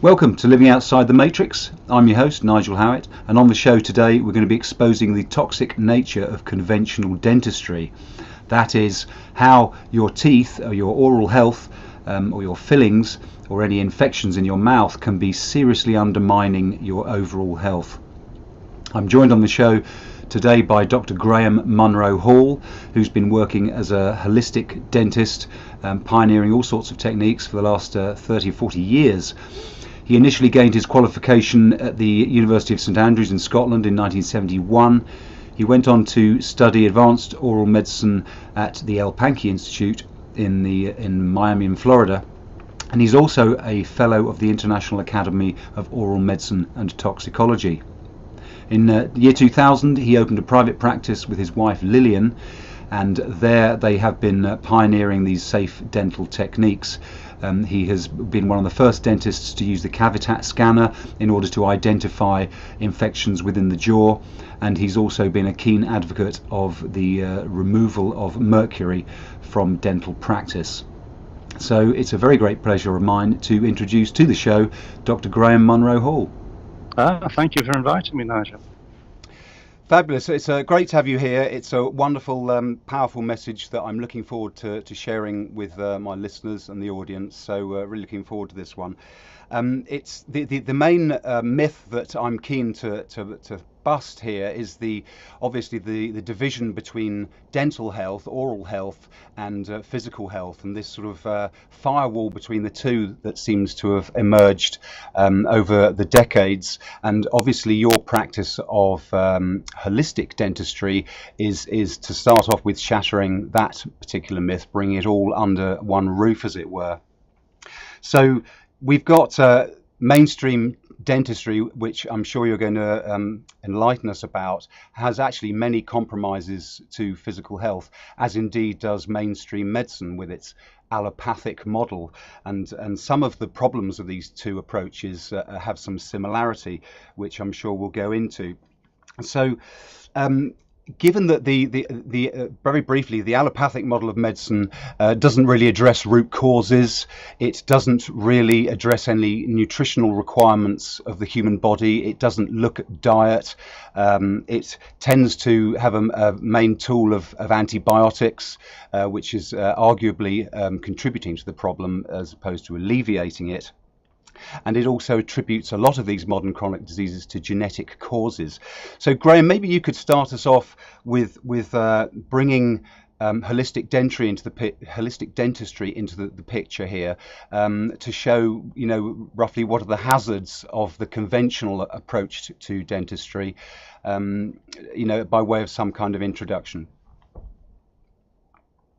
Welcome to Living Outside the Matrix. I'm your host, Nigel Howitt, and on the show today we're going to be exposing the toxic nature of conventional dentistry. That is, how your teeth or your oral health or your fillings or any infections in your mouth can be seriously undermining your overall health. I'm joined on the show today by Dr. Graeme Munro-Hall, who's been working as a holistic dentist, pioneering all sorts of techniques for the last 30 or 40 years. He initially gained his qualification at the University of St Andrews in Scotland in 1971. He went on to study advanced oral medicine at the El Pankey Institute in Miami in Florida, and he's also a fellow of the International Academy of Oral Medicine and Toxicology. In the year 2000 he opened a private practice with his wife Lillian, and there they have been pioneering these safe dental techniques. He has been one of the first dentists to use the cavitat scanner in order to identify infections within the jaw, and he's also been a keen advocate of the removal of mercury from dental practice. So it's a very great pleasure of mine to introduce to the show Dr. Graeme Munro-Hall. Thank you for inviting me, Nigel. Fabulous. It's great to have you here. It's a wonderful, powerful message that I'm looking forward to sharing with my listeners and the audience. So really looking forward to this one. It's the main myth that I'm keen to bust here is obviously the division between dental health, oral health, and physical health, and this sort of firewall between the two that seems to have emerged over the decades. And obviously your practice of holistic dentistry is to start off with shattering that particular myth, bringing it all under one roof, as it were. So we've got mainstream dentistry, which I'm sure you're going to enlighten us about, has actually many compromises to physical health, as indeed does mainstream medicine with its allopathic model, and some of the problems of these two approaches have some similarity, which I'm sure we'll go into. So given that the very briefly, the allopathic model of medicine doesn't really address root causes, it doesn't really address any nutritional requirements of the human body, it doesn't look at diet, it tends to have a main tool of antibiotics, which is arguably contributing to the problem as opposed to alleviating it. And it also attributes a lot of these modern chronic diseases to genetic causes. So Graeme, maybe you could start us off with bringing holistic dentistry into the picture here, to show, roughly what are the hazards of the conventional approach to dentistry, by way of some kind of introduction.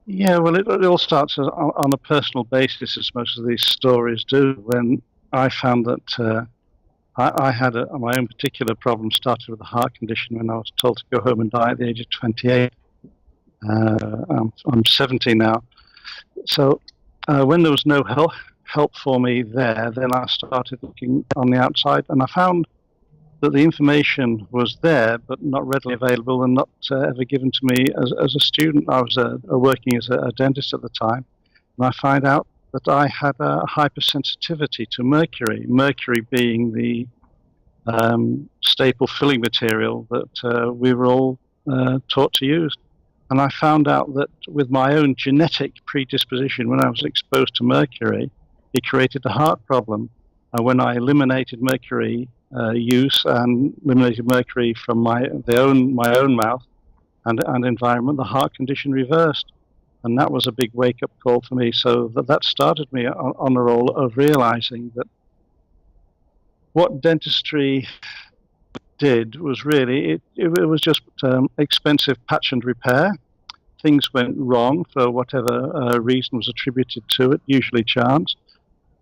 Yeah, well, it all starts on a personal basis, as most of these stories do. When I found that I had my own particular problem started with a heart condition when I was told to go home and die at the age of 28. I'm 70 now. So when there was no help for me there, then I started looking on the outside, and I found that the information was there but not readily available and not ever given to me as a student. I was working as a dentist at the time, and I found out that I had a hypersensitivity to mercury, mercury being the staple filling material that we were all taught to use. And I found out that with my own genetic predisposition, when I was exposed to mercury, it created a heart problem. And when I eliminated mercury use and eliminated mercury from my own mouth and environment, the heart condition reversed. And that was a big wake-up call for me. So that started me on a roll of realizing that what dentistry did was really, it was just expensive patch and repair. Things went wrong for whatever reason was attributed to it, usually chance.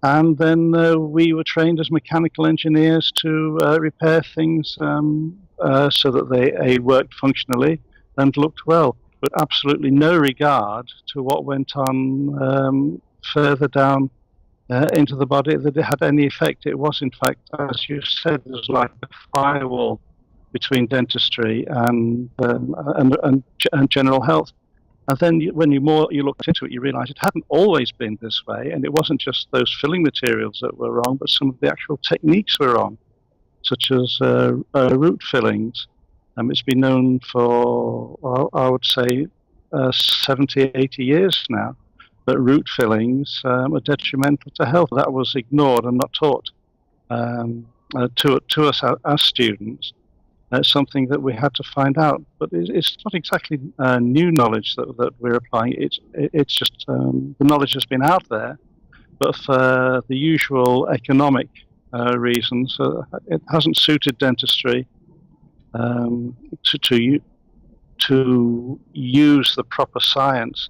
And then we were trained as mechanical engineers to repair things so that they worked functionally and looked well, but absolutely no regard to what went on further down into the body that it had any effect. It was, in fact, as you said, there was like a firewall between dentistry and general health. And then when you looked into it, you realised it hadn't always been this way, and it wasn't just those filling materials that were wrong, but some of the actual techniques were wrong, such as root fillings. It's been known for, well, I would say, 70, 80 years now, that root fillings are detrimental to health. That was ignored and not taught to us as students. It's something that we had to find out, but it's not exactly new knowledge that we're applying. It's just the knowledge has been out there, but for the usual economic reasons, it hasn't suited dentistry to use the proper science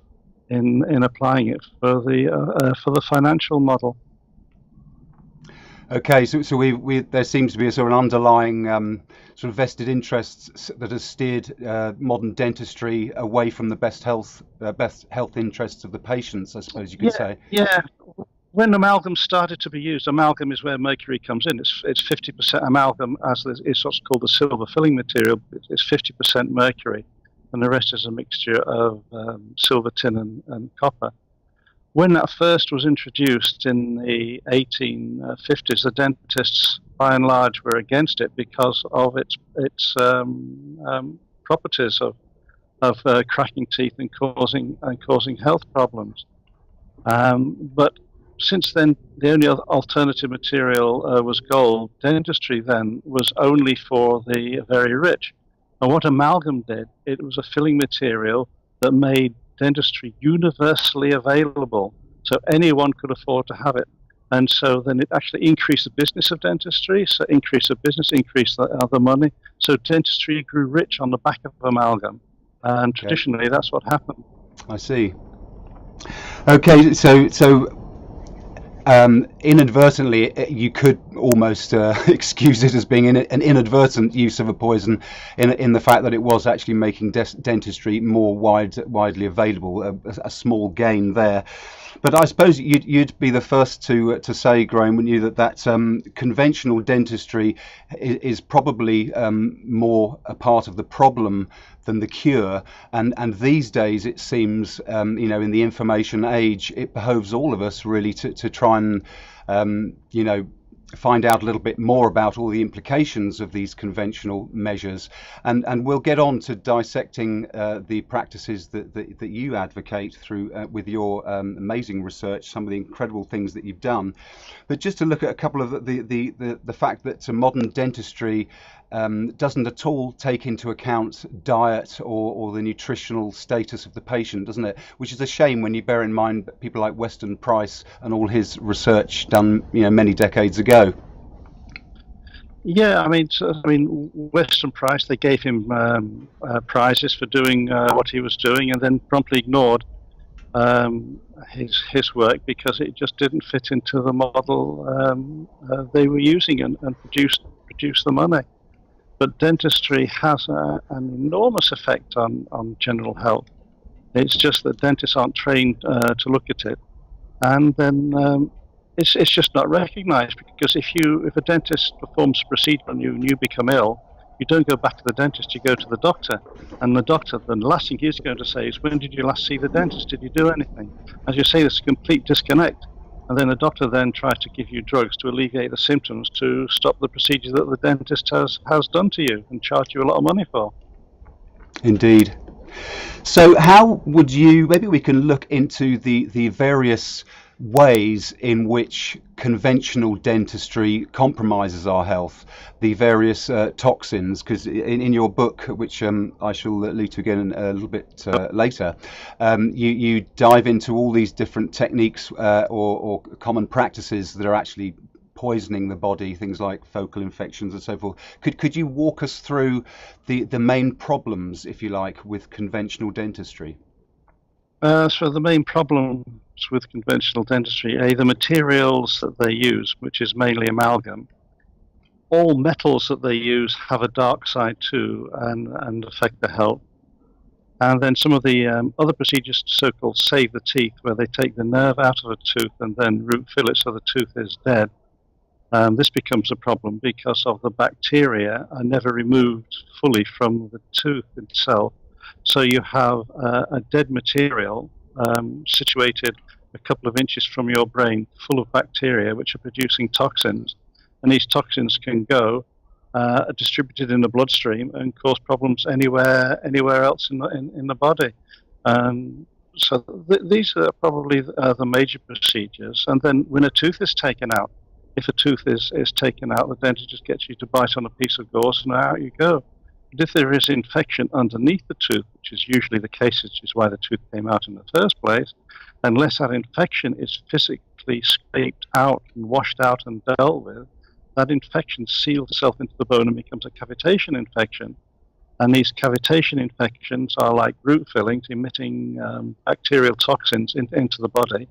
in applying it for the financial model. Okay, so there seems to be a sort of underlying sort of vested interests that has steered modern dentistry away from the best health interests of the patients, I suppose you could say. Yeah. When amalgam started to be used, amalgam is where mercury comes in. It's 50% amalgam, as is what's called the silver filling material. It's 50% mercury, and the rest is a mixture of silver, tin, and copper. When that first was introduced in the 1850s, the dentists, by and large, were against it because of its properties of cracking teeth and causing health problems. But since then, the only other alternative material was gold. Dentistry then was only for the very rich. And what amalgam did, it was a filling material that made dentistry universally available, so anyone could afford to have it. And so then it actually increased the business of dentistry, so increased the business, increased the money. So dentistry grew rich on the back of amalgam, and traditionally that's what happened. I see. Okay, so inadvertently, you could almost excuse it as being an inadvertent use of a poison in the fact that it was actually making dentistry more widely available, a small gain there. But I suppose you'd be the first to say, Graeme, wouldn't you, that conventional dentistry is probably more a part of the problem than the cure, and these days it seems, in the information age, it behoves all of us really to try and find out a little bit more about all the implications of these conventional measures, and we'll get on to dissecting the practices that you advocate through with your amazing research, some of the incredible things that you've done. But just to look at a couple of the fact that modern dentistry doesn't at all take into account diet or the nutritional status of the patient, doesn't it? Which is a shame when you bear in mind people like Weston Price and all his research done, many decades ago. Yeah, I mean, Weston Price, they gave him prizes for doing what he was doing, and then promptly ignored his work because it just didn't fit into the model they were using and produced the money. But dentistry has an enormous effect on general health. It's just that dentists aren't trained to look at it, and then it's just not recognised, because if a dentist performs a procedure on you and you become ill, you don't go back to the dentist, you go to the doctor, and the doctor, the last thing he's going to say is, when did you last see the dentist? Did you do anything? As you say, there's a complete disconnect. And then the doctor then tries to give you drugs to alleviate the symptoms to stop the procedure that the dentist has done to you and charge you a lot of money for. Indeed. So how would you, maybe we can look into the various ways in which conventional dentistry compromises our health, the various toxins, because in your book, which I shall allude to again a little bit later, you dive into all these different techniques or common practices that are actually poisoning the body, things like focal infections and so forth. Could you walk us through the main problems, if you like, with conventional dentistry? So the main problems with conventional dentistry, the materials that they use, which is mainly amalgam. All metals that they use have a dark side too, and affect the health. And then some of the other procedures, so-called save the teeth, where they take the nerve out of a tooth and then root fill it so the tooth is dead. This becomes a problem because of the bacteria are never removed fully from the tooth itself. So you have a dead material situated a couple of inches from your brain, full of bacteria which are producing toxins, and these toxins can go distributed in the bloodstream and cause problems anywhere else in the body. So these are probably the major procedures. And then when a tooth is taken out, if a tooth is taken out, the dentist just gets you to bite on a piece of gauze and out you go. But if there is infection underneath the tooth, which is usually the case, which is why the tooth came out in the first place, unless that infection is physically scraped out and washed out and dealt with, that infection seals itself into the bone and becomes a cavitation infection. And these cavitation infections are like root fillings emitting bacterial toxins into the body.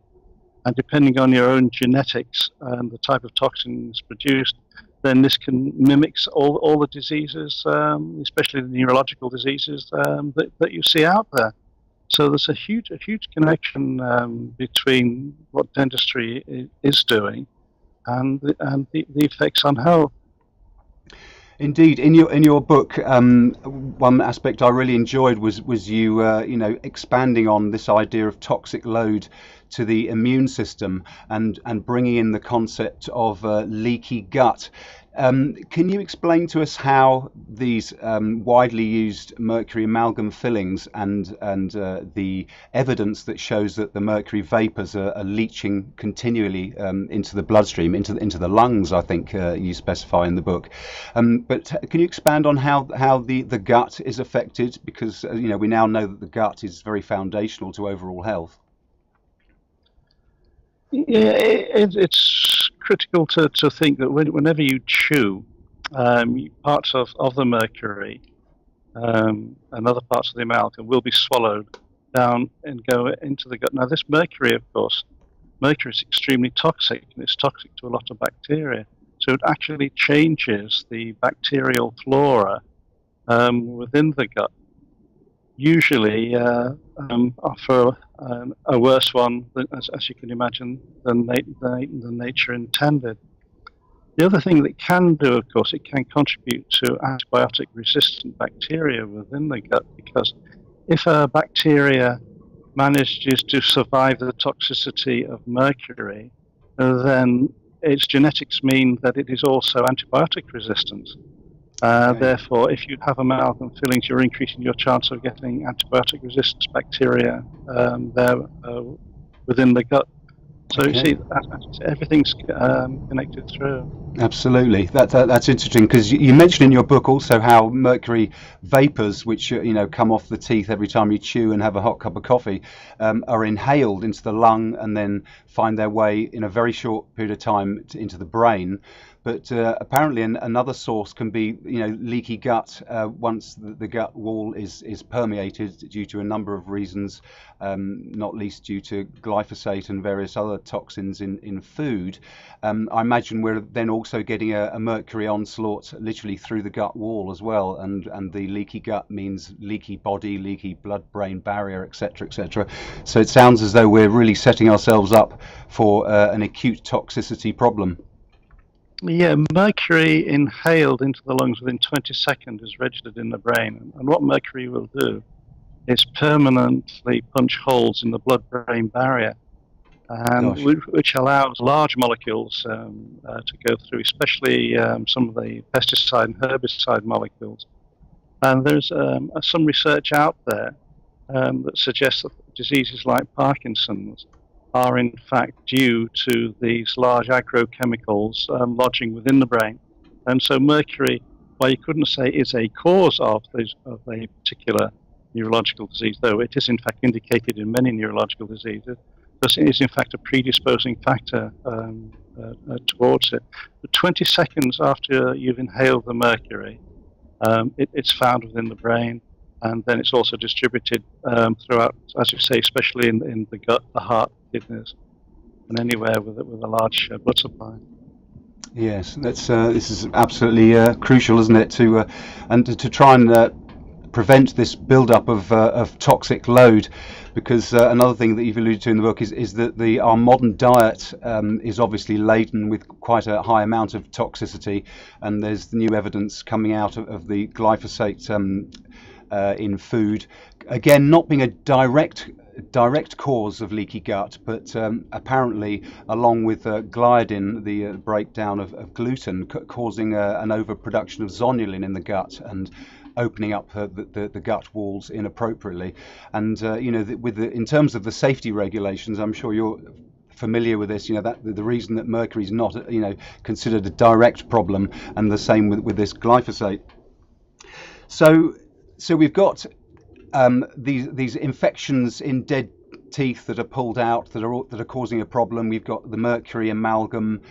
And depending on your own genetics and the type of toxins produced, then this can mimic all the diseases, especially the neurological diseases that you see out there. So there's a huge connection between what dentistry is doing and the effects on health. Indeed, in your book, one aspect I really enjoyed was you expanding on this idea of toxic load to the immune system and bringing in the concept of leaky gut. Can you explain to us how these widely used mercury amalgam fillings and the evidence that shows that the mercury vapors are leaching continually into the bloodstream, into the lungs, I think you specify in the book. But can you expand on how the gut is affected? Because we now know that the gut is very foundational to overall health. Yeah, it's critical to think that whenever you chew, parts of the mercury and other parts of the amalgam will be swallowed down and go into the gut. Now, this mercury, of course, mercury is extremely toxic, and it's toxic to a lot of bacteria. So it actually changes the bacterial flora within the gut. Usually for a worse one, as you can imagine, than nature intended. The other thing that it can do, of course, it can contribute to antibiotic-resistant bacteria within the gut, because if a bacteria manages to survive the toxicity of mercury, then its genetics mean that it is also antibiotic resistant. Therefore, if you have amalgam fillings, you're increasing your chance of getting antibiotic resistance bacteria there within the gut. So you see, everything's connected through. Absolutely, that's interesting, because you mentioned in your book also how mercury vapors, which come off the teeth every time you chew and have a hot cup of coffee, are inhaled into the lung and then find their way in a very short period of time into the brain. But apparently another source can be leaky gut once the gut wall is permeated due to a number of reasons, not least due to glyphosate and various other toxins in food. I imagine we're then also getting a mercury onslaught literally through the gut wall as well, and the leaky gut means leaky body, leaky blood-brain barrier, etc., etc. So it sounds as though we're really setting ourselves up for an acute toxicity problem. Yeah, mercury inhaled into the lungs within 20 seconds is registered in the brain. And what mercury will do is permanently punch holes in the blood-brain barrier, and which allows large molecules to go through, especially some of the pesticide and herbicide molecules. And there's some research out there that suggests that diseases like Parkinson's are in fact due to these large agrochemicals lodging within the brain. And so mercury, while you couldn't say is a cause of a particular neurological disease, though it is in fact indicated in many neurological diseases, it is in fact a predisposing factor towards it. But 20 seconds after you've inhaled the mercury, it's found within the brain, and then it's also distributed throughout, as you say, especially in the gut, the heart, kidneys, and anywhere with a large blood supply. Yes, this is absolutely crucial, isn't it? To try and prevent this build-up of toxic load, because another thing that you've alluded to in the book is that our modern diet is obviously laden with quite a high amount of toxicity, and there's new evidence coming out of the glyphosate in food. Again, not being a direct cause of leaky gut, but apparently, along with gliadin, the breakdown of gluten, causing an overproduction of zonulin in the gut and opening up the gut walls inappropriately. And in terms of the safety regulations, I'm sure you're familiar with this. That the reason that mercury is not considered a direct problem, and the same with this glyphosate. So we've got these infections in dead teeth that are pulled out that are causing a problem. We've got the mercury amalgam.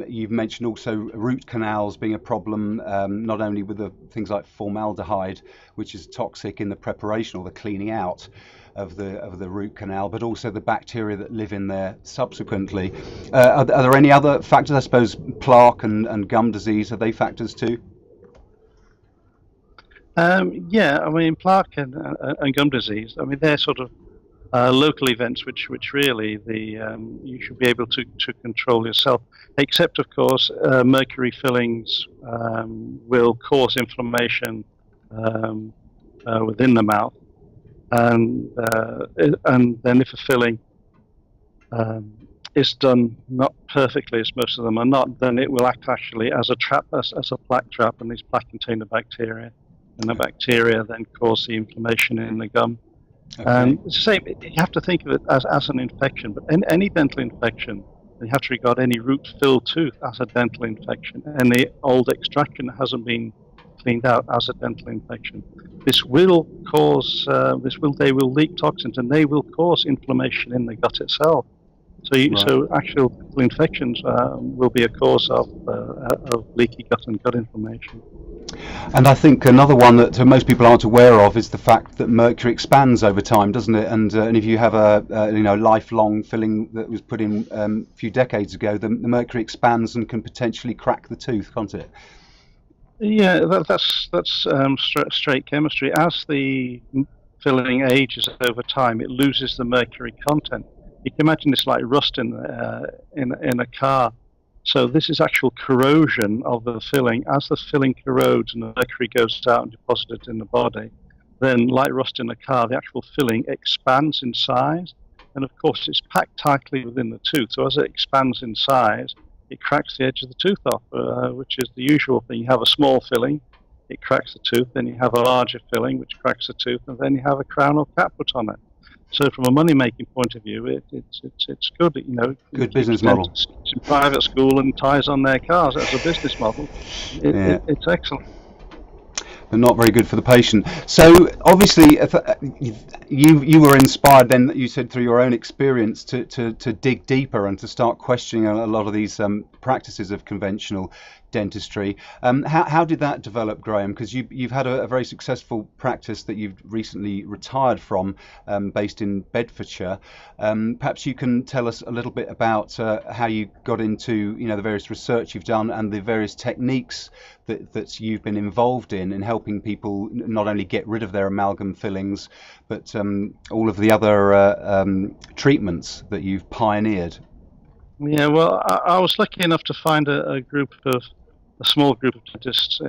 You've mentioned also root canals being a problem, not only with the things like formaldehyde, which is toxic in the preparation or the cleaning out of the root canal, but also the bacteria that live in there subsequently. Are there any other factors? I suppose plaque and gum disease, are they factors too? Yeah, I mean, plaque and gum disease, I mean, they're sort of local events which really you should be able to control yourself, except, of course, mercury fillings will cause inflammation within the mouth. And then if a filling is done not perfectly, as most of them are not, then it will act actually as a trap, as a plaque trap, and these plaque contain the bacteria. And the bacteria then cause the inflammation in the gum. Okay. It's the same. You have to think of it as an infection, but any dental infection, you have to regard any root-filled tooth as a dental infection. Any old extraction that hasn't been cleaned out as a dental infection. This will cause, they will leak toxins, and they will cause inflammation in the gut itself. So actual infections will be a cause of leaky gut and gut inflammation. And I think another one that most people aren't aware of is the fact that mercury expands over time, doesn't it? And if you have a lifelong filling that was put in a few decades ago, the mercury expands and can potentially crack the tooth, can't it? Yeah, that's straight chemistry. As the filling ages over time, it loses the mercury content. You can imagine it's like rust in a car. So this is actual corrosion of the filling. As the filling corrodes and the mercury goes out and deposited in the body, then like rust in a car, the actual filling expands in size. And of course, it's packed tightly within the tooth. So as it expands in size, it cracks the edge of the tooth off, which is the usual thing. You have a small filling, it cracks the tooth. Then you have a larger filling, which cracks the tooth. And then you have a crown or cap put on it. So from a money-making point of view, it's good. Good business model. It's in private school and ties on their cars as a business model. It's excellent. But not very good for the patient. So obviously, you were inspired then, you said, through your own experience to dig deeper and to start questioning a lot of these practices of conventional dentistry. How did that develop, Graeme? Because you've had a very successful practice that you've recently retired from, based in Bedfordshire. Perhaps you can tell us a little bit about how you got into the various research you've done and the various techniques that you've been involved in helping people not only get rid of their amalgam fillings, but all of the other treatments that you've pioneered. Yeah, well, I was lucky enough to find a small group of dentists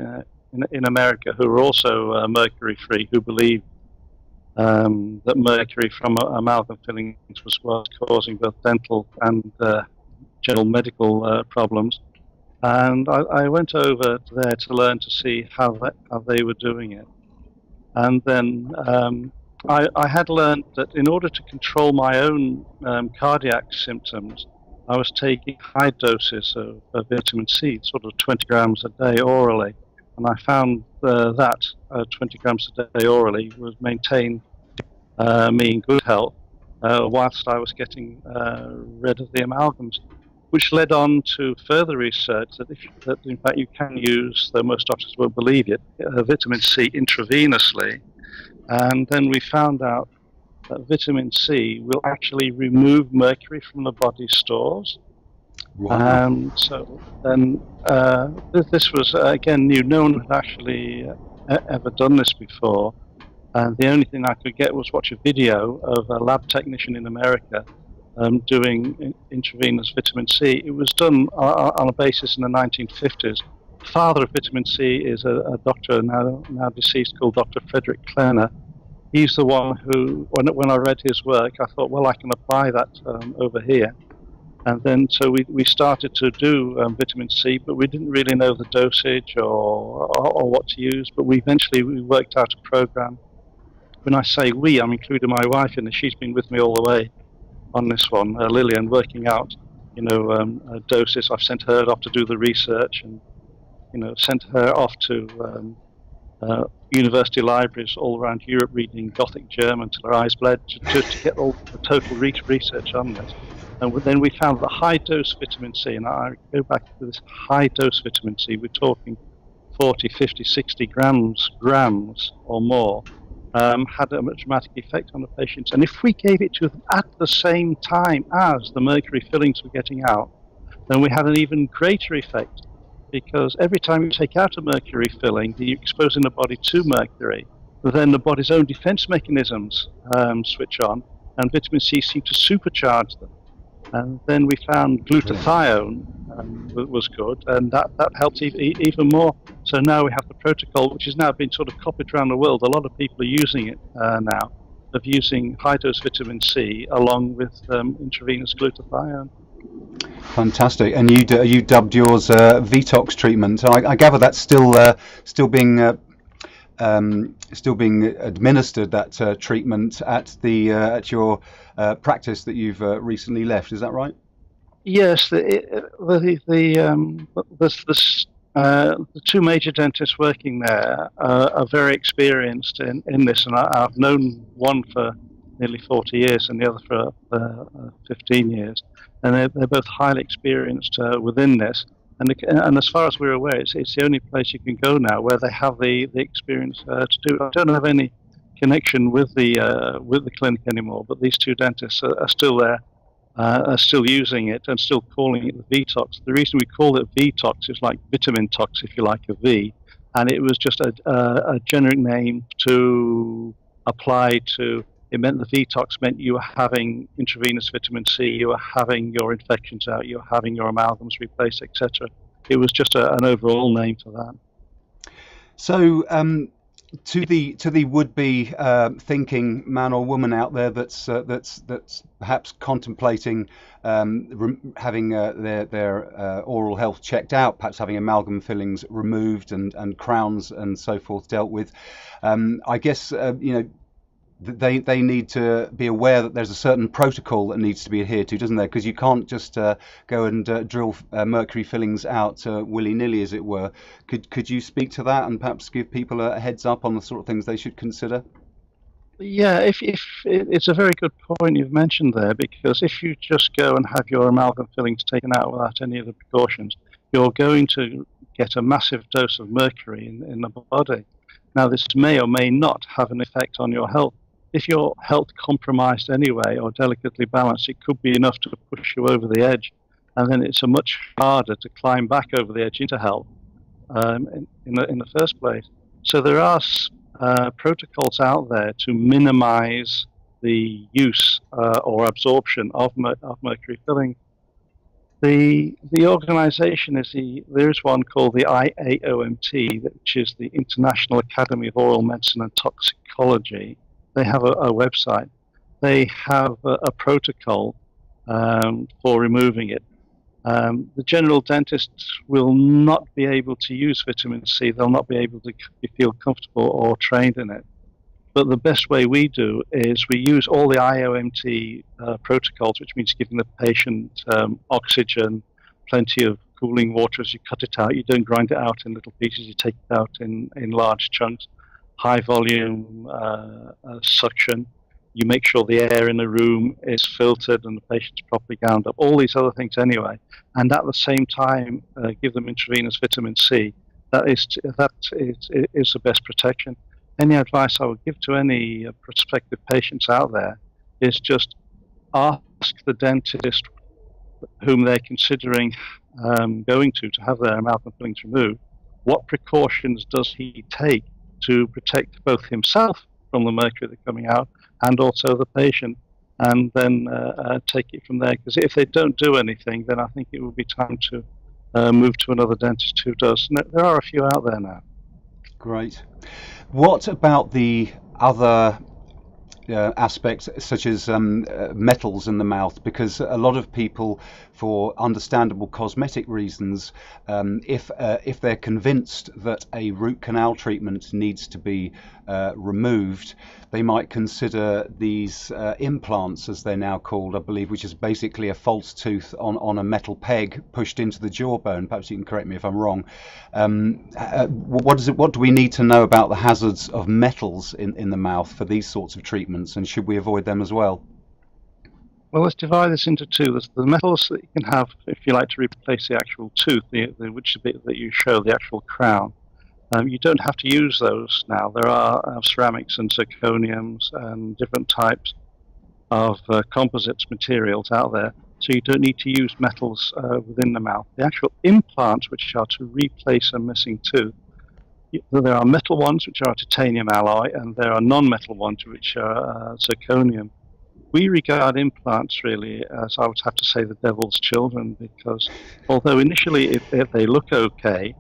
in America who were also mercury-free, who believed that mercury from amalgam fillings was causing both dental and general medical problems. And I went over there to learn to see how they were doing it. And then I had learned that in order to control my own cardiac symptoms, I was taking high doses of vitamin C, sort of 20 grams a day orally. And I found that 20 grams a day orally would maintain me in good health whilst I was getting rid of the amalgams, which led on to further research that in fact you can use, though most doctors won't believe it, vitamin C intravenously. And then we found out that vitamin C will actually remove mercury from the body's stores. Wow. So then this was, again, new. No one had actually ever done this before. And the only thing I could get was watch a video of a lab technician in America doing intravenous vitamin C. It was done on a basis in the 1950s father of vitamin C is a doctor now deceased called Dr. Frederick Klenner. He's the one who, when I read his work, I thought, well, I can apply that over here. And then so we started to do vitamin C, but we didn't really know the dosage or what to use. But we worked out a program. When I say we, I'm including my wife in it. She's been with me all the way on this one, Lillian, working out, doses. I've sent her off to do the research, and sent her off to university libraries all around Europe reading Gothic German till her eyes bled to get all the total research on this. And then we found that high-dose vitamin C, and I go back to this high-dose vitamin C, we're talking 40, 50, 60 grams or more, had a dramatic effect on the patients. And if we gave it to them at the same time as the mercury fillings were getting out, then we had an even greater effect, because every time you take out a mercury filling, you're exposing the body to mercury, but then the body's own defense mechanisms switch on, and vitamin C seemed to supercharge them. And then we found glutathione was good, and that helped even more. So now we have the protocol, which has now been sort of copied around the world. A lot of people are using it now, of using high-dose vitamin C along with intravenous glutathione. Fantastic. And you dubbed yours Vetox treatment. I gather that's still being administered, that treatment at your practice that you've recently left. Is that right? Yes. The two major dentists working there are very experienced in this, and I've known one for nearly 40 years and the other for 15 years, and they're both highly experienced within this. And as far as we're aware, it's the only place you can go now where they have the experience to do it. I don't have any connection with the clinic anymore, but these two dentists are still there, are still using it and still calling it the Vetox. The reason we call it Vetox is like vitamin tox, if you like, a V, and it was just a generic name to apply to. It meant the Vetox meant you were having intravenous vitamin C, you were having your infections out, you were having your amalgams replaced, etc. It was just an overall name for that. So, to the would-be thinking man or woman out there that's perhaps contemplating having their oral health checked out, perhaps having amalgam fillings removed and crowns and so forth dealt with, I guess they need to be aware that there's a certain protocol that needs to be adhered to, doesn't there? Because you can't just go and drill mercury fillings out willy-nilly, as it were. Could you speak to that and perhaps give people a heads up on the sort of things they should consider? Yeah, if it's a very good point you've mentioned there, because if you just go and have your amalgam fillings taken out without any of the precautions, you're going to get a massive dose of mercury in the body. Now, this may or may not have an effect on your health. If your health compromised anyway or delicately balanced, it could be enough to push you over the edge, and then it's much harder to climb back over the edge into health in the first place. So there are protocols out there to minimize the use or absorption of mercury filling. The organization there is one called the IAOMT, which is the International Academy of Oral Medicine and Toxicology. They have a website. They have a protocol for removing it. The general dentist will not be able to use vitamin C. They'll not be able to feel comfortable or trained in it. But the best way we do is we use all the IOMT protocols, which means giving the patient oxygen, plenty of cooling water as you cut it out. You don't grind it out in little pieces. You take it out in large chunks. High volume suction. You make sure the air in the room is filtered and the patient's properly gowned up. All these other things anyway. And at the same time, give them intravenous vitamin C. That is the best protection. Any advice I would give to any prospective patients out there is just ask the dentist whom they're considering going to have their amalgam fillings removed, what precautions does he take to protect both himself from the mercury that's coming out and also the patient, and then take it from there. Because if they don't do anything, then I think it will be time to move to another dentist who does. And there are a few out there now. Great. What about the other aspects such as metals in the mouth? Because a lot of people, for understandable cosmetic reasons, if they're convinced that a root canal treatment needs to be removed, they might consider these implants, as they're now called, I believe, which is basically a false tooth on a metal peg pushed into the jawbone. Perhaps you can correct me if I'm wrong. What do we need to know about the hazards of metals in the mouth for these sorts of treatments, and should we avoid them as well? Well, let's divide this into two. There's the metals that you can have if you like to replace the actual tooth, which is the bit that you show, the actual crown. You don't have to use those now. There are ceramics and zirconiums and different types of composites materials out there, so you don't need to use metals within the mouth. The actual implants, which are to replace a missing tooth, there are metal ones which are titanium alloy, and there are non-metal ones which are zirconium. We regard implants really as, I would have to say, the devil's children, because although initially if they look okay,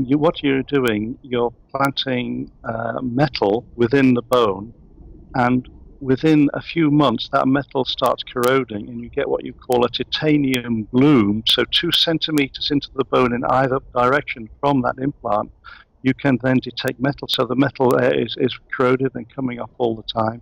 what you're doing, you're planting metal within the bone, and within a few months that metal starts corroding and you get what you call a titanium bloom. So 2 centimeters into the bone in either direction from that implant, you can then detect metal. So the metal is corroded and coming off all the time.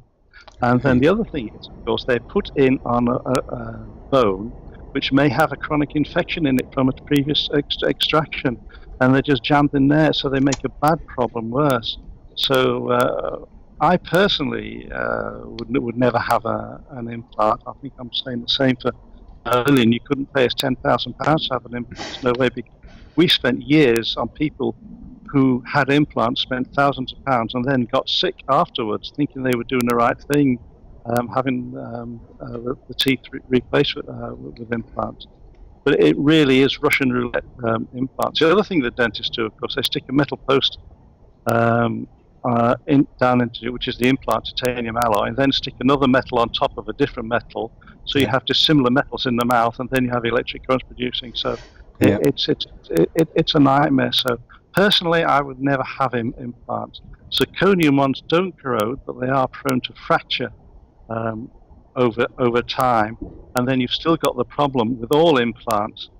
And then the other thing is, of course, they're put in on a bone which may have a chronic infection in it from a previous extraction, and they're just jammed in there, so they make a bad problem worse. So I personally would never have an implant. I think I'm saying the same for Berlin. You couldn't pay us £10,000 to have an implant. There's no way. We spent years on people who had implants, spent thousands of pounds, and then got sick afterwards, thinking they were doing the right thing, having the teeth replaced with implants. But it really is Russian roulette implants. The other thing that dentists do, of course, they stick a metal post down into it, which is the implant titanium alloy, and then stick another metal on top of a different metal. So you have dissimilar metals in the mouth, and then you have electric currents producing. So it's a nightmare. So personally, I would never have implants. Zirconium ones don't corrode, but they are prone to fracture over time. And then you've still got the problem with all implants,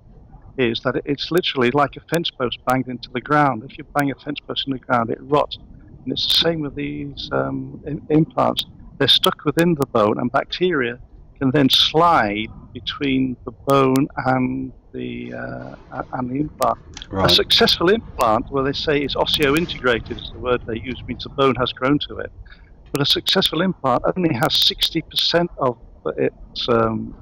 is that it's literally like a fence post banged into the ground. If you bang a fence post in the ground, it rots. And it's the same with these implants. They're stuck within the bone, and bacteria can then slide between the bone and the implant. Right. A successful implant, where they say it's osseointegrated, is the word they use, means the bone has grown to it. But a successful implant only has 60% of its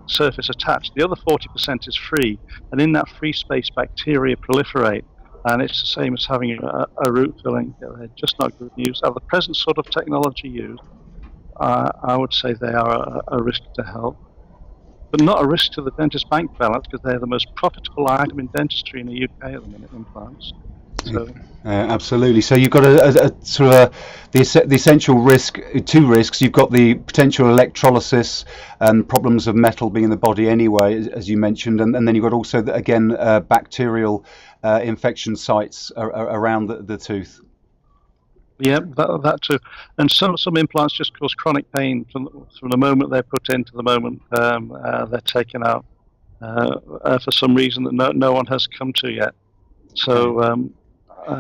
surface attached. The other 40% is free, and in that free space, bacteria proliferate. And it's the same as having a root filling. They're just not good news. At the present sort of technology used, I would say they are a risk to health, but not a risk to the dentist bank balance, because they're the most profitable item in dentistry in the UK at the minute, implants. So. Absolutely. So you've got a sort of the essential risk, 2 risks. You've got the potential electrolysis and problems of metal being in the body anyway, as you mentioned, and then you've got also again bacterial infection sites around the tooth. Yeah, that too. And some implants just cause chronic pain from the moment they're put in to the moment they're taken out for some reason that no one has come to yet. So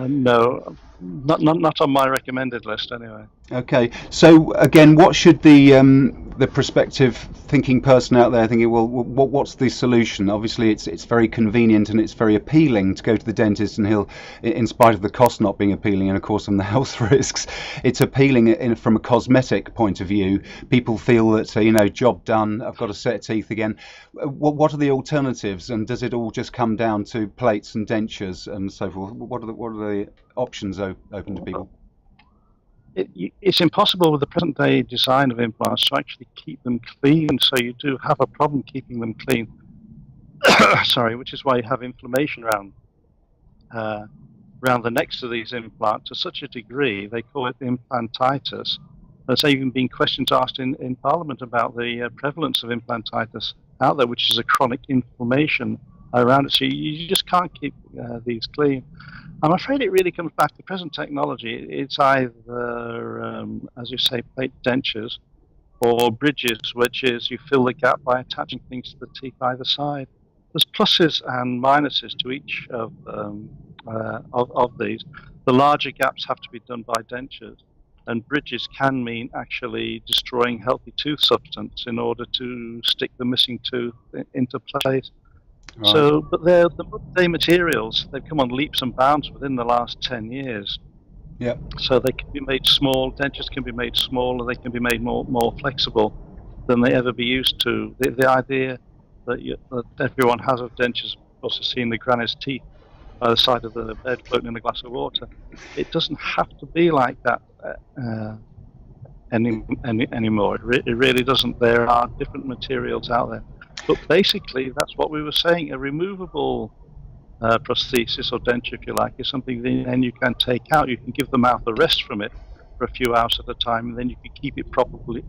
no, not on my recommended list anyway. Okay, so again, what should the prospective thinking person out there thinking? Well, what's the solution? Obviously, it's very convenient and it's very appealing to go to the dentist, and he'll, in spite of the cost not being appealing, and of course from the health risks, it's appealing from a cosmetic point of view. People feel that job done. I've got a set of teeth again. What are the alternatives, and does it all just come down to plates and dentures and so forth? What are the options open to people? It's impossible with the present day design of implants to actually keep them clean, so you do have a problem keeping them clean. Sorry, which is why you have inflammation around the necks of these implants to such a degree, they call it implantitis. There's even been questions asked in Parliament about the prevalence of implantitis out there, which is a chronic inflammation around it. So you just can't keep these clean. I'm afraid it really comes back to present technology. It's either, as you say, plate dentures or bridges, which is you fill the gap by attaching things to the teeth either side. There's pluses and minuses to each of these. The larger gaps have to be done by dentures, and bridges can mean actually destroying healthy tooth substance in order to stick the missing tooth into place. Right. So, but they're the modern-day materials. They've come on leaps and bounds within the last 10 years. Yep. So they can be made small. Dentures can be made smaller. They can be made more flexible than they ever be used to. The idea that everyone has of dentures, of course, is seeing the granny's teeth by the side of the bed floating in a glass of water. It doesn't have to be like that anymore. It really doesn't. There are different materials out there. But basically, that's what we were saying. A removable prosthesis or denture, if you like, is something then you can take out. You can give the mouth a rest from it for a few hours at a time, and then you can keep it properly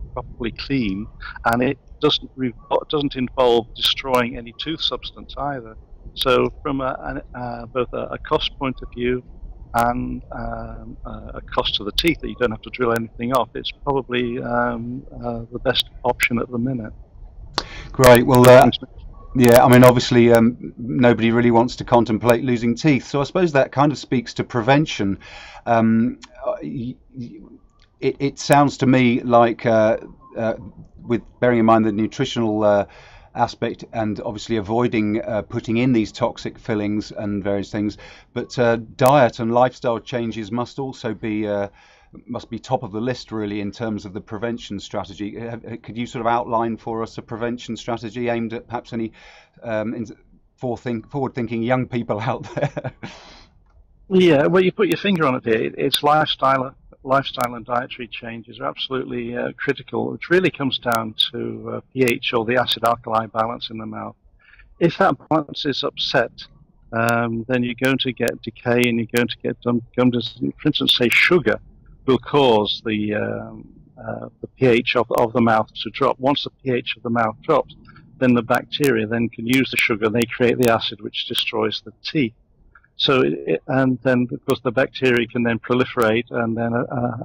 clean. And it doesn't involve destroying any tooth substance either. So, from both a cost point of view and a cost to the teeth that you don't have to drill anything off, it's probably the best option at the minute. Great. Well, yeah, I mean, obviously, nobody really wants to contemplate losing teeth. So I suppose that kind of speaks to prevention. It sounds to me like, with bearing in mind the nutritional aspect and obviously avoiding putting in these toxic fillings and various things, but diet and lifestyle changes must also be top of the list, really, in terms of the prevention strategy. Could you sort of outline for us a prevention strategy aimed at perhaps any forward-thinking young people out there? Yeah, well, you put your finger on it here. It's lifestyle and dietary changes are absolutely critical. It really comes down to pH, or the acid-alkali balance in the mouth. If that balance is upset, then you're going to get decay, and you're going to get gum disease. For instance, say sugar will cause the pH of the mouth to drop. Once the pH of the mouth drops, then the bacteria then can use the sugar, and they create the acid, which destroys the teeth. So, and then of course the bacteria can then proliferate and then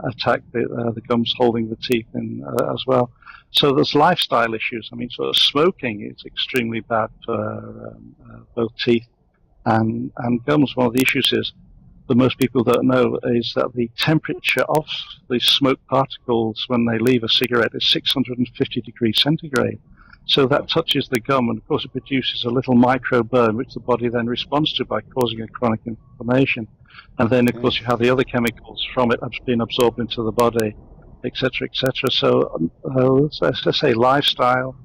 attack the gums holding the teeth in as well. So there's lifestyle issues. I mean, sort of smoking is extremely bad for both teeth and gums. One of the issues is, that most people don't know, is that the temperature of the smoke particles when they leave a cigarette is 650 degrees centigrade. So that touches the gum, and of course it produces a little microburn, which the body then responds to by causing a chronic inflammation. And then, of course, you have the other chemicals from it being absorbed into the body, etc., etc. So, let's say lifestyle,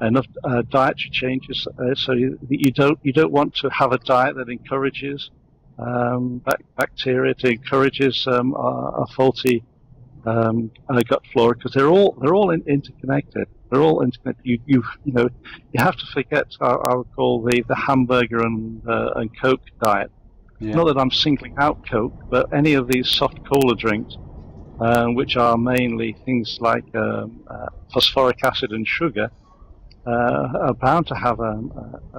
enough dietary changes. So you don't want to have a diet that encourages bacteria, to encourages a faulty gut flora, because they're all interconnected. They're all interconnected. You have to forget, I would call the hamburger and Coke diet. Yeah. Not that I'm singling out Coke, but any of these soft cola drinks, which are mainly things like phosphoric acid and sugar, are bound to have a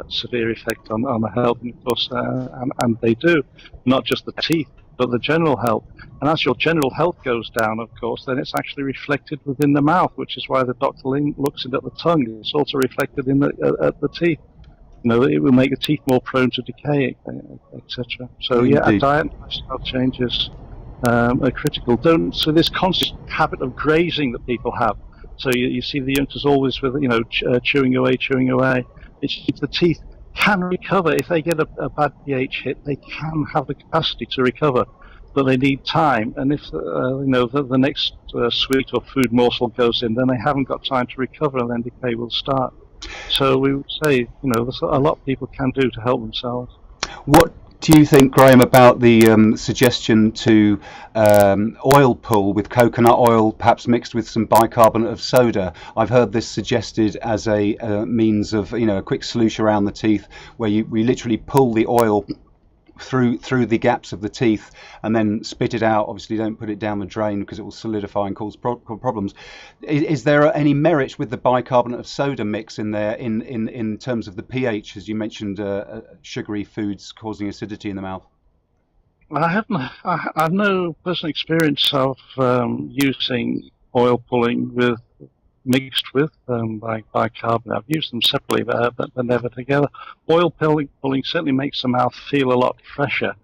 severe effect on the health, and of course, and they do, not just the teeth, but the general health. And as your general health goes down, of course, then it's actually reflected within the mouth, which is why the doctor looks at the tongue. It's also reflected in at the teeth. You know, it will make the teeth more prone to decay, etc. So yeah, a diet and lifestyle changes are critical. So this constant habit of grazing that people have. So you see the youngsters always with, chewing away. It's the teeth can recover. If they get a bad pH hit, they can have the capacity to recover, but they need time. And if the next sweet or food morsel goes in, then they haven't got time to recover, and then decay will start. So we would say, there's a lot people can do to help themselves. What do you think, Graeme, about the suggestion to oil pull with coconut oil, perhaps mixed with some bicarbonate of soda? I've heard this suggested as a means of, a quick solution around the teeth, where we literally pull the oil through the gaps of the teeth and then spit it out. Obviously, don't put it down the drain because it will solidify and cause problems. Is there any merit with the bicarbonate of soda mix in there in terms of the pH, as you mentioned, sugary foods causing acidity in the mouth? I have no personal experience of using oil pulling mixed with bicarbonate. I've used them separately, but never together. Oil pulling certainly makes the mouth feel a lot fresher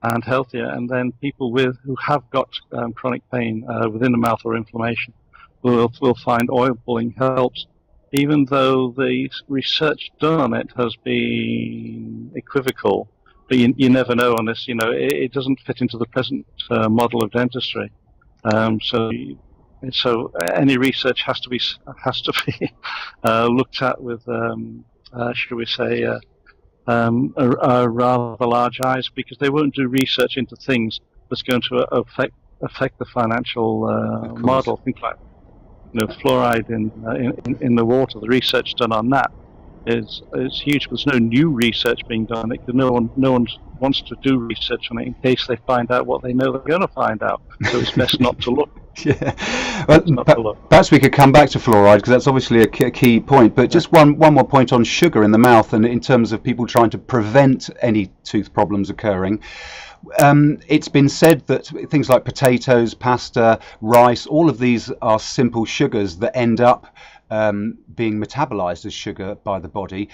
and healthier. And then people who have got chronic pain within the mouth or inflammation will find oil pulling helps, even though the research done on it has been equivocal. But you never know on this. It doesn't fit into the present model of dentistry. So any research has to be looked at with, shall we say, a rather large eyes, because they won't do research into things that's going to affect the financial model. Things like fluoride in the water. The research done on that is huge. There's no new research being done. No one wants to do research on it in case they find out what they know they're going to find out. So it's best not to look. Yeah, well, perhaps we could come back to fluoride, because that's obviously a key point. But just one more point on sugar in the mouth, and in terms of people trying to prevent any tooth problems occurring. It's been said that things like potatoes, pasta, rice, all of these are simple sugars that end up being metabolized as sugar by the body.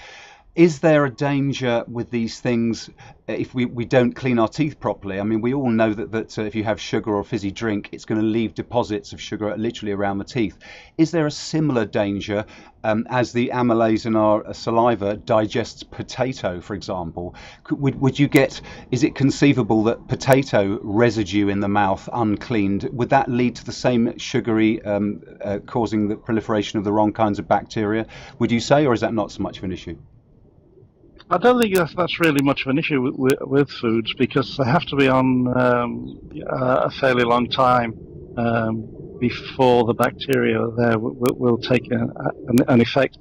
Is there a danger with these things if we don't clean our teeth properly? I mean, we all know that if you have sugar or fizzy drink, it's going to leave deposits of sugar literally around the teeth. Is there a similar danger as the amylase in our saliva digests potato, for example? Would you get, is it conceivable that potato residue in the mouth uncleaned, would that lead to the same sugary, causing the proliferation of the wrong kinds of bacteria, would you say, or is that not so much of an issue? I don't think that's really much of an issue with foods, because they have to be on a fairly long time before the bacteria there will take an effect.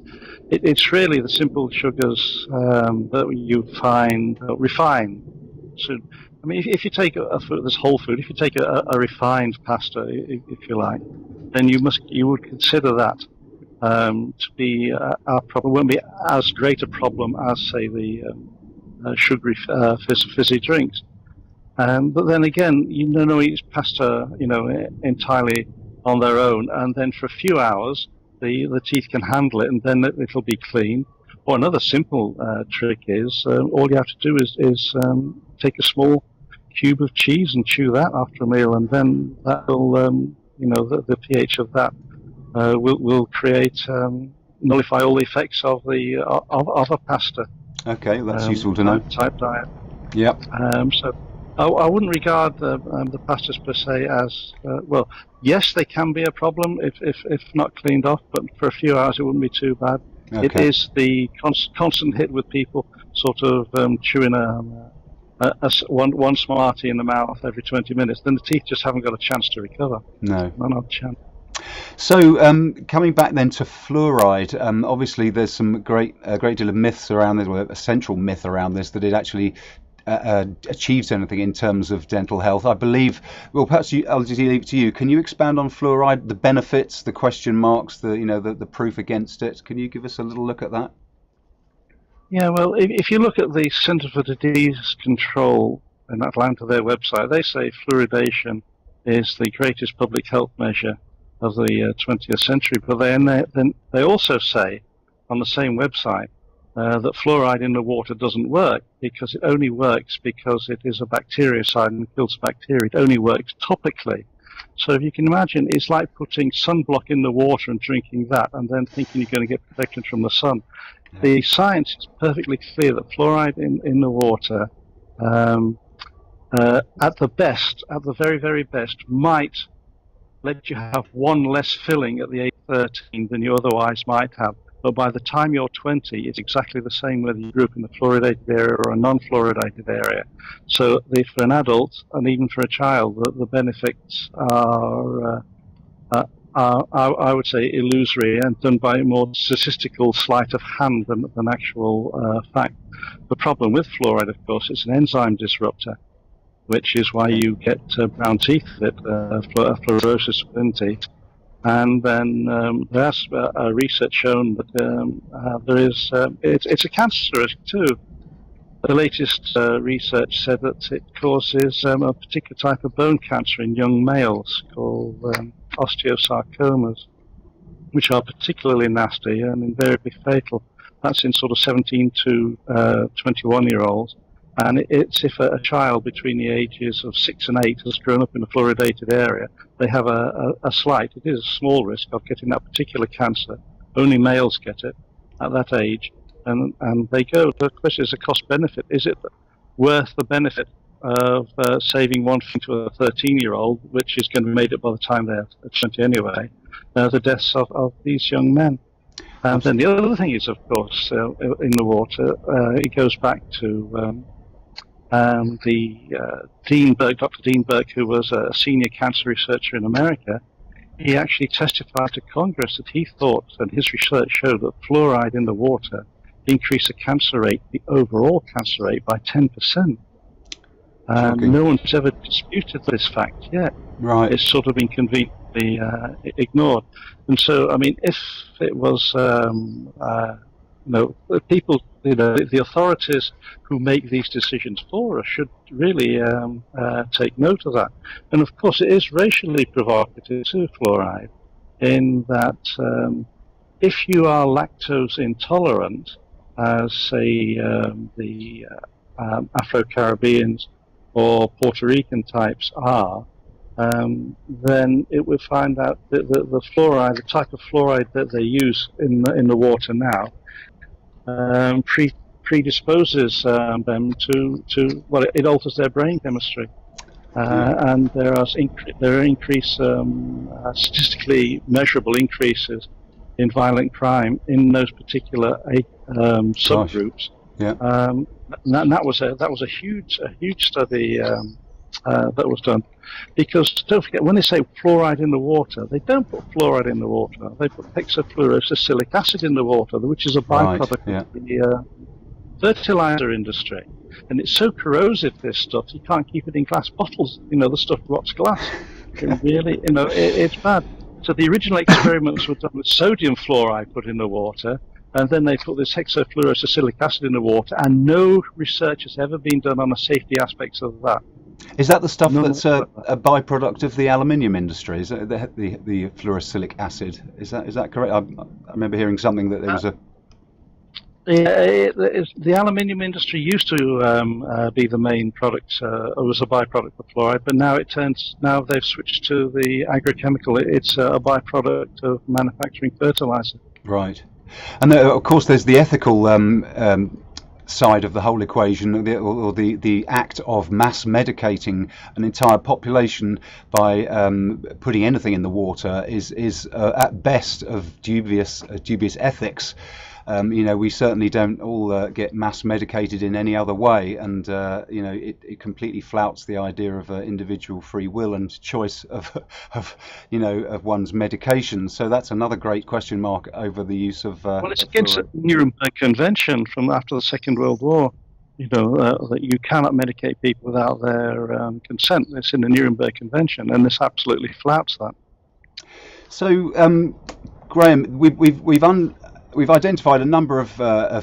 It's really the simple sugars that you find refined. So, I mean, if you take this whole food, if you take a refined pasta, if you like, then you would consider that to be our problem. Won't be as great a problem as, say, the sugary fizzy drinks. But then again, you don't eat pasta, entirely on their own, and then for a few hours the teeth can handle it, and then it'll be clean. Or another simple trick is all you have to do is take a small cube of cheese and chew that after a meal, and then that will, the pH of that will create nullify all the effects of a pasta. Okay, that's useful to know. Type diet. Yep. So I wouldn't regard the pastas per se as well. Yes, they can be a problem if not cleaned off, but for a few hours it wouldn't be too bad. Okay. It is the constant hit with people sort of chewing one Smartie in the mouth every 20 minutes. Then the teeth just haven't got a chance to recover. No, not a chance. So coming back then to fluoride, obviously there's some great deal of myths around this, well, a central myth around this, that it actually achieves anything in terms of dental health. I believe, well, perhaps I'll just leave it to you. Can you expand on fluoride, the benefits, the question marks, the proof against it? Can you give us a little look at that? Yeah, well, if you look at the Centre for Disease Control in Atlanta, their website, they say fluoridation is the greatest public health measure of the 20th century. But then they also say on the same website that fluoride in the water doesn't work, because it only works because it is a bactericide and kills bacteria. It only works topically. So if you can imagine, it's like putting sunblock in the water and drinking that and then thinking you're going to get protection from the sun. Yeah. The science is perfectly clear that fluoride in the water, at the very, very best, might let you have one less filling at the A13 than you otherwise might have. But by the time you're 20, it's exactly the same whether you grew up in a fluoridated area or a non-fluoridated area. So for an adult and even for a child, the benefits are I would say illusory and done by more statistical sleight of hand than actual fact. The problem with fluoride, of course, it's an enzyme disruptor, which is why you get brown teeth, fluorosis within teeth. And then there's research shown that it's a cancer risk too. The latest research said that it causes a particular type of bone cancer in young males called osteosarcomas, which are particularly nasty and invariably fatal. That's in sort of 17 to 21-year-olds. And it's if a child between the ages of 6 and 8 has grown up in a fluoridated area, they have a slight, it is a small risk of getting that particular cancer. Only males get it at that age. And they go. The question is a cost benefit. Is it worth the benefit of saving one thing to a 13-year-old, which is going to be made up by the time they're 20 anyway, the deaths of these young men? And then the other thing is, of course, in the water, it goes back to Dr. Dean Burke, who was a senior cancer researcher in America. He actually testified to Congress that he thought, and his research showed, that fluoride in the water increased the cancer rate, the overall cancer rate, by 10%. And no one's ever disputed this fact yet. Right. It's sort of been conveniently ignored. And so, I mean, if it was, people, the authorities who make these decisions for us should really take note of that. And of course, it is racially provocative to fluoride, in that if you are lactose intolerant, as say the Afro-Caribbeans or Puerto Rican types are, then it would find out that the fluoride, the type of fluoride that they use in the water now, predisposes them to well, it alters their brain chemistry, and there are increased statistically measurable increases in violent crime in those particular subgroups. Yeah. And that was a huge study that was done, because don't forget, when they say fluoride in the water, they don't put fluoride in the water. They put hexafluorosilicic acid in the water, which is a byproduct of the fertilizer industry. And it's so corrosive, this stuff, you can't keep it in glass bottles. The stuff rots glass. It really, it's bad. So the original experiments were done with sodium fluoride put in the water, and then they put this hexafluorosilicic acid in the water, and no research has ever been done on the safety aspects of that. Is that the stuff that's a byproduct of the aluminium industry? Is that the fluorosilicic acid? Is that correct? I remember hearing something that there was a. The aluminium industry used to be the main product, or was a byproduct of fluoride, but now they've switched to the agrochemical. It's a byproduct of manufacturing fertilizer. Right, and of course there's the ethical side of the whole equation, or the act of mass medicating an entire population by putting anything in the water is at best of dubious ethics. We certainly don't all get mass medicated in any other way, and it completely flouts the idea of individual free will and choice of one's medication. So that's another great question mark over the use of. Well, it's against the Nuremberg Convention from after the Second World War. That you cannot medicate people without their consent. It's in the Nuremberg Convention, and this absolutely flouts that. So, Graeme, we've identified a number of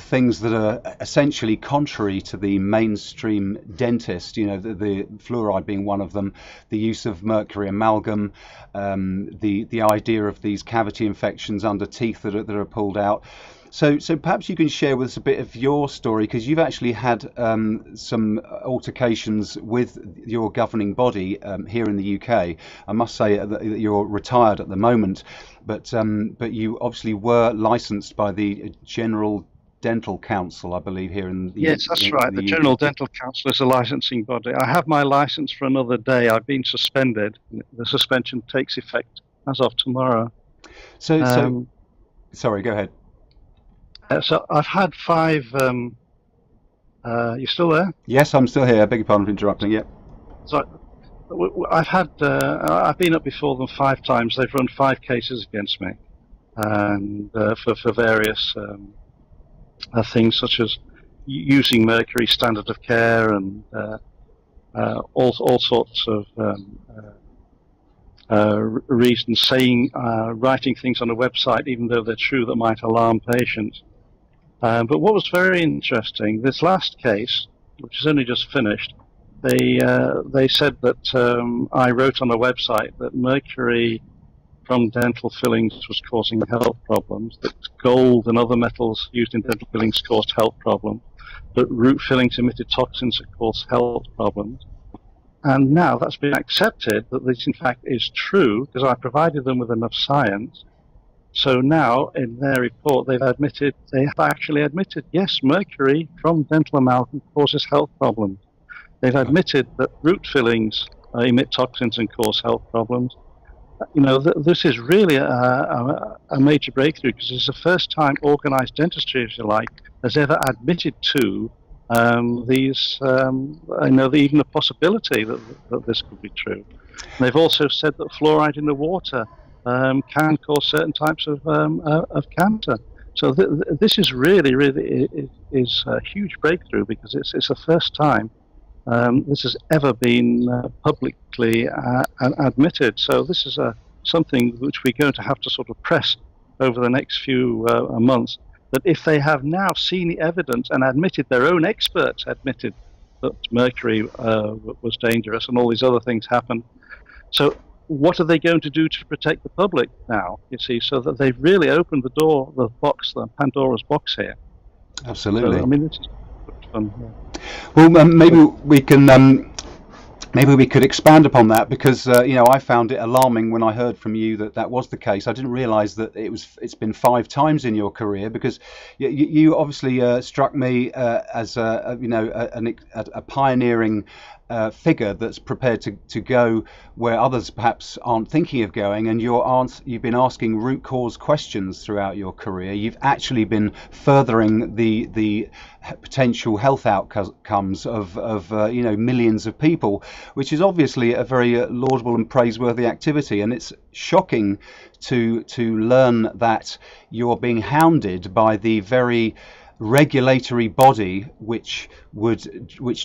things that are essentially contrary to the mainstream dentist, the fluoride being one of them, the use of mercury amalgam, the idea of these cavity infections under teeth that are pulled out. So perhaps you can share with us a bit of your story, because you've actually had some altercations with your governing body here in the UK. I must say that you're retired at the moment, but you obviously were licensed by the General Dental Council, I believe, here in the Yes, that's right. The General Dental Council is a licensing body. I have my license for another day. I've been suspended. The suspension takes effect as of tomorrow. So sorry, go ahead. So I've had 5. You still there? Yes, I'm still here. I beg your pardon for interrupting. Yeah. So I've been up before them 5 times. They've run 5 cases against me, and for various things such as using Mercury standard of care and all sorts of reasons, writing things on a website even though they're true that might alarm patients. But what was very interesting, this last case, which is only just finished, they said that I wrote on a website that mercury from dental fillings was causing health problems, that gold and other metals used in dental fillings caused health problems, that root fillings emitted toxins that caused health problems. And now that's been accepted that this in fact is true because I provided them with enough science. So now in their report they have actually admitted, yes, mercury from dental amalgam causes health problems. They've admitted that root fillings emit toxins and cause health problems. You know, this is really a major breakthrough because it's the first time organized dentistry, if you like, has ever admitted to these, even the possibility that this could be true. And they've also said that fluoride in the water can cause certain types of cancer. So this is really is a huge breakthrough because it's the first time this has ever been publicly admitted. So this is something which we're going to have to sort of press over the next few months, that if they have now seen the evidence and admitted, their own experts admitted that mercury was dangerous and all these other things happened. So what are they going to do to protect the public now, you see, so that they've really opened the door, the Pandora's box here. Absolutely. So, I mean, this is fun. Yeah. Well, maybe we could expand upon that because I found it alarming when I heard from you that was the case. I didn't realise that it's been 5 times in your career because you obviously struck me as a pioneering figure that's prepared to go where others perhaps aren't thinking of going, and you've been asking root cause questions throughout your career. You've actually been furthering the potential health outcomes of millions of people, which is obviously a very laudable and praiseworthy activity. And it's shocking to learn that you're being hounded by the very regulatory body which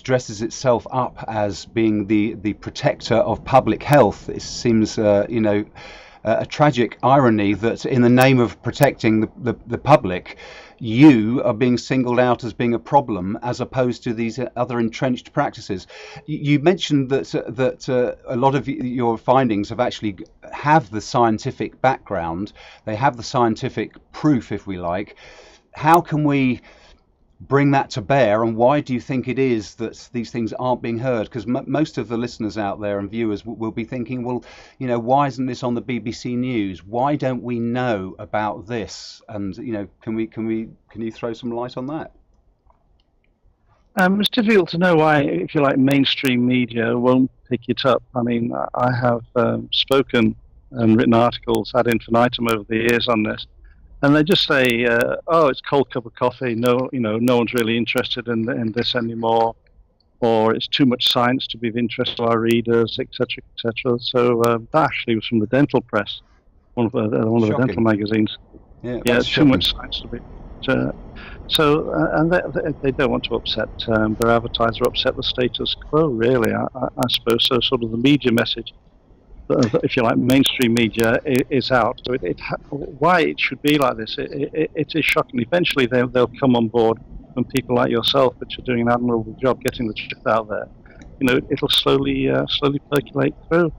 dresses itself up as being the protector of public health. It seems a tragic irony that in the name of protecting the public, you are being singled out as being a problem as opposed to these other entrenched practices. You mentioned that a lot of your findings have the scientific background, they have the scientific proof, if we like. How can we bring that to bear, and why do you think it is that these things aren't being heard? Because most of the listeners out there and viewers will be thinking, well, why isn't this on the BBC News? Why don't we know about this? And can you throw some light on that? It's difficult to know why, if you like, mainstream media won't pick it up. I mean, I have spoken and written articles ad infinitum over the years on this. And they just say, it's a cold cup of coffee. No one's really interested in this anymore, or it's too much science to be of interest to our readers, etc., etc. So that actually was from the dental press, one of the dental magazines. Yeah, it's too much science to be. And they don't want to upset their advertiser, upset the status quo. Really, I suppose so. Sort of the media message, if you like, mainstream media is out. So why it should be like this, it is shocking. Eventually they'll come on board when people like yourself, which are doing an admirable job getting the truth out there. It'll slowly percolate through.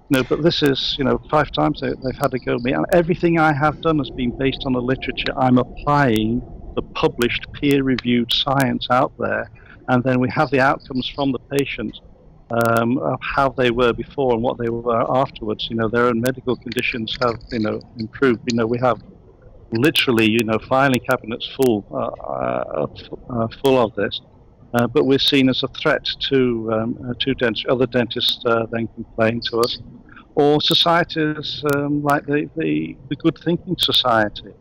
But this is, 5 times they've had to go at me. And everything I have done has been based on the literature. I'm applying the published peer-reviewed science out there, and then we have the outcomes from the patients. Of how they were before and what they were afterwards. Their own medical conditions have, improved. We have literally, filing cabinets full of this. But we're seen as a threat to dentists. Other dentists then complain to us, or societies like the Good Thinking Society.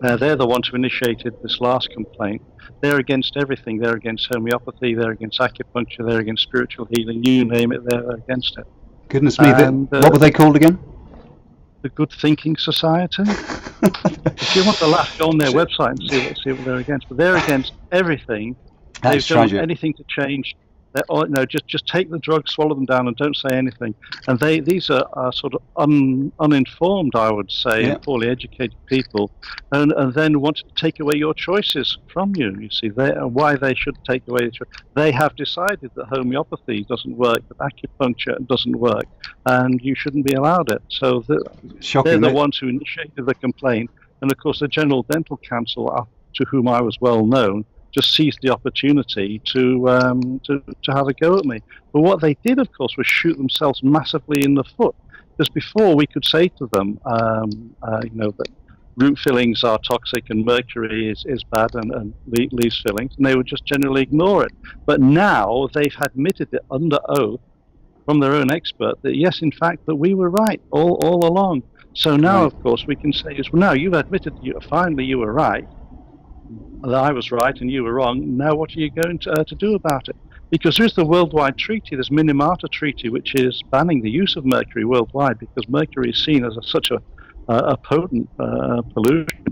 They're the ones who initiated this last complaint. They're against everything. They're against homeopathy. They're against acupuncture. They're against spiritual healing. You name it, they're against it. Goodness me, And, what were they called again? The Good Thinking Society. If you want to laugh, go on their website and see what they're against. But they're against everything. That's They've done tragic. anything to change. Just take the drugs, swallow them down, and don't say anything. And these are sort of uninformed, I would say, Yeah. poorly educated people, and then want to take away your choices from you. You see, why they should take away the choice. They have decided that homeopathy doesn't work, that acupuncture doesn't work, and you shouldn't be allowed it. So Shocking. they're the ones who initiated the complaint. And of course, the General Dental Council, to whom I was well known, just seized the opportunity to have a go at me. But what they did, of course, was shoot themselves massively in the foot. Because before we could say to them, that root fillings are toxic and mercury is bad and leaves fillings, and they would just generally ignore it. But now they've admitted it under oath from their own expert that yes, in fact, that we were right all along. So now, Right. of course, we can say, well, now you've admitted finally you were right. That I was right and you were wrong. Now what are you going to do about it? Because there's the worldwide treaty, there's Minamata Treaty, which is banning the use of mercury worldwide because mercury is seen as such a potent pollution.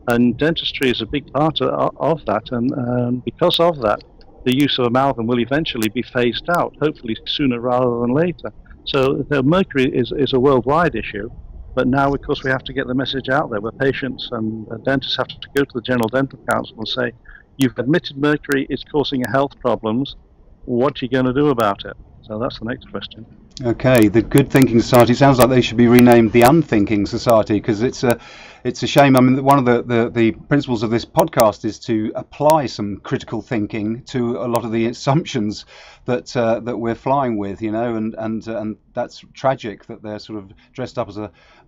And dentistry is a big part of that. And because of that, the use of amalgam will eventually be phased out, hopefully sooner rather than later. So the mercury is a worldwide issue. But now, of course, we have to get the message out there where patients and dentists have to go to the General Dental Council and say, you've admitted mercury is causing health problems. What are you going to do about it? So that's the next question. Okay, the Good Thinking Society sounds like they should be renamed the Unthinking Society, because it's a shame. I mean, one of the principles of this podcast is to apply some critical thinking to a lot of the assumptions that we're flying with, and that's tragic that they're sort of dressed up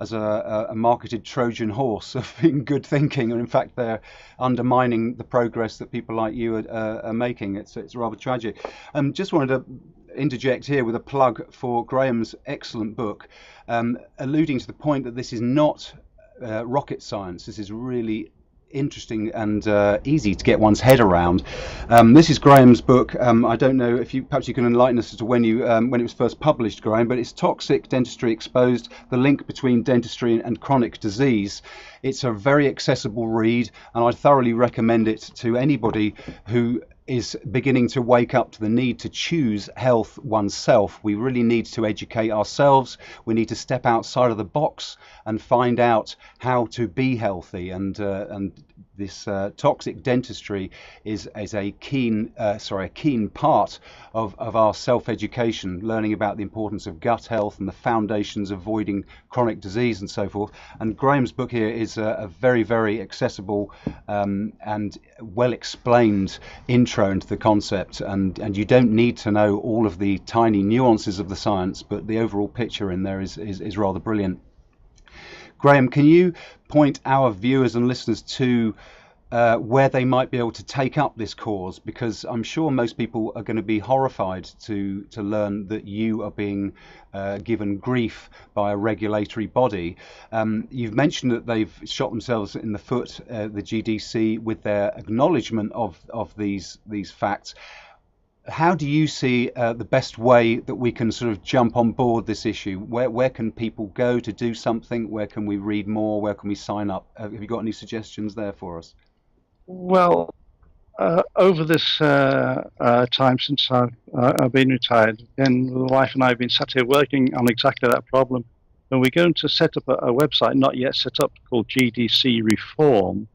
as a marketed Trojan horse of being good thinking, and in fact they're undermining the progress that people like you are making. It's rather tragic. Just wanted to interject here with a plug for Graeme's excellent book, alluding to the point that this is not rocket science. This is really interesting and easy to get one's head around. This is Graeme's book. I don't know if perhaps you can enlighten us as to when it was first published, Graeme, but it's Toxic Dentistry Exposed: The Link Between Dentistry and Chronic Disease. It's a very accessible read, and I thoroughly recommend it to anybody who is beginning to wake up to the need to choose health oneself. We really need to educate ourselves. We need to step outside of the box and find out how to be healthy. And this toxic dentistry is a keen part of our self-education, learning about the importance of gut health and the foundations of avoiding chronic disease and so forth. And Graeme's book here is a very, very accessible and well explained intro into the concept, and you don't need to know all of the tiny nuances of the science, but the overall picture in there is rather brilliant. Graeme, can you point our viewers and listeners to where they might be able to take up this cause? Because I'm sure most people are going to be horrified to learn that you are being given grief by a regulatory body. You've mentioned that they've shot themselves in the foot, the GDC, with their acknowledgement of these facts. How do you see the best way that we can sort of jump on board this issue? Where can people go to do something? Where can we read more? Where can we sign up? Have you got any suggestions there for us? Well, over this time since I've been retired, again, the wife and I have been sat here working on exactly that problem. And we're going to set up a website, not yet set up, called GDC Reform,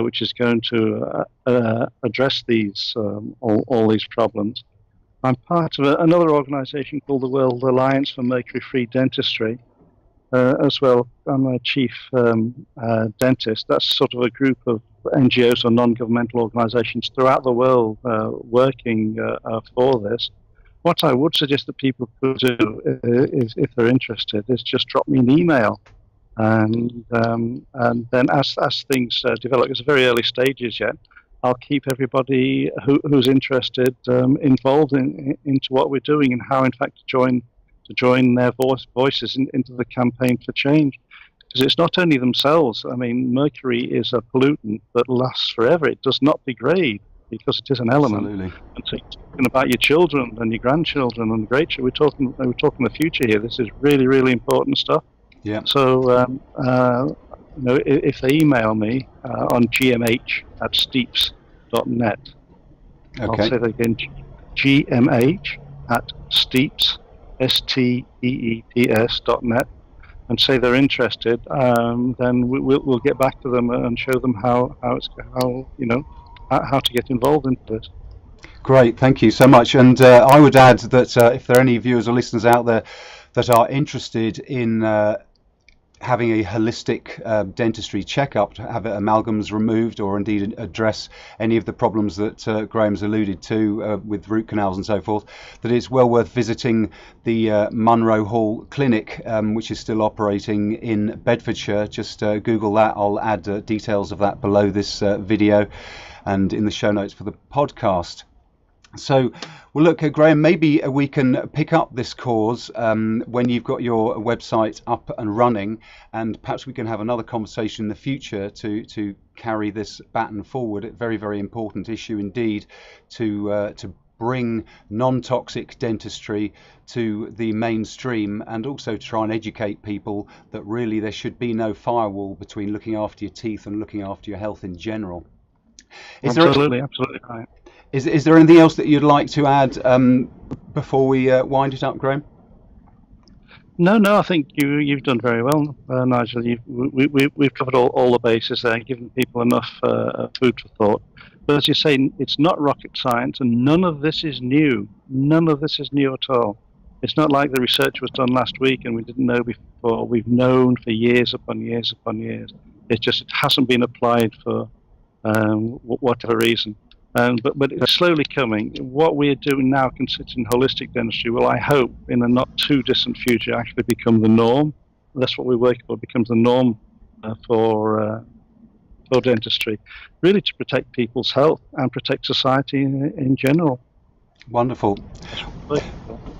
which is going to address these all these problems. I'm part of another organization called the World Alliance for Mercury-Free Dentistry. As well, I'm a chief dentist. That's sort of a group of NGOs or non-governmental organizations throughout the world working for this. What I would suggest that people could do is, if they're interested, is just drop me an email. And then as things develop, it's very early stages yet, I'll keep everybody who's interested involved into what we're doing and how, in fact, to join their voices into the campaign for change. Because it's not only themselves. I mean, mercury is a pollutant that lasts forever. It does not degrade because it is an element. Absolutely. And so you're talking about your children and your grandchildren and we're talking the future here. This is really, really important stuff. Yeah. So, if they email me on gmh@steeps.net, Okay. I'll say that again, gmh@steeps, steeps.net, and say they're interested, then we'll get back to them and show them how to get involved into this. Great, thank you so much. And I would add that if there are any viewers or listeners out there that are interested in having a holistic dentistry checkup to have amalgams removed, or indeed address any of the problems that Graeme's alluded to with root canals and so forth, that it's well worth visiting the Munro-Hall clinic, which is still operating in Bedfordshire. Just Google that. I'll add details of that below this video and in the show notes for the podcast. So, well, look, Graeme, maybe we can pick up this cause when you've got your website up and running, and perhaps we can have another conversation in the future to carry this baton forward. A very, very important issue indeed to bring non-toxic dentistry to the mainstream, and also try and educate people that really there should be no firewall between looking after your teeth and looking after your health in general. Absolutely right. Is there anything else that you'd like to add before we wind it up, Graeme? No, I think you've done very well, Nigel. We've covered all the bases there, given people enough food for thought. But as you say, it's not rocket science, and none of this is new. None of this is new at all. It's not like the research was done last week and we didn't know before. We've known for years upon years upon years. It's just it hasn't been applied for whatever reason. But it's slowly coming. What we're doing now, considering holistic dentistry, will, I hope, in a not too distant future, actually become the norm. That's what we work for, becomes the norm for dentistry, really to protect people's health and protect society in general. Wonderful.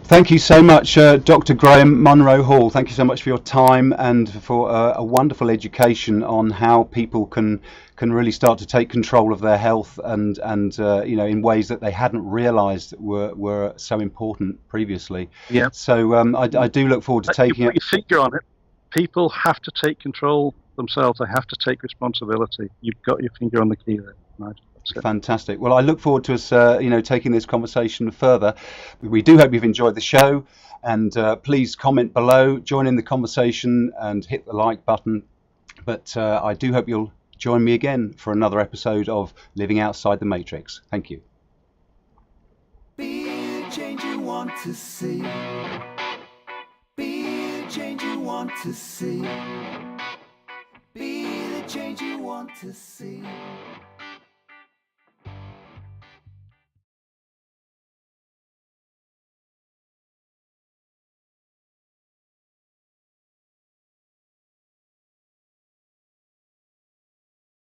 Thank you so much, Dr. Graeme Munro-Hall. Thank you so much for your time and for a wonderful education on how people can really start to take control of their health and in ways that they hadn't realised were so important previously. Yeah. So I do look forward to taking it. You put your finger on it. People have to take control themselves. They have to take responsibility. You've got your finger on the key there, Nigel. Fantastic. Well, I look forward to us, taking this conversation further. We do hope you've enjoyed the show, and please comment below, join in the conversation, and hit the like button. But I do hope you'll join me again for another episode of Living Outside the Matrix. Thank you. Be the change you want to see. Be the change you want to see. Be the change you want to see.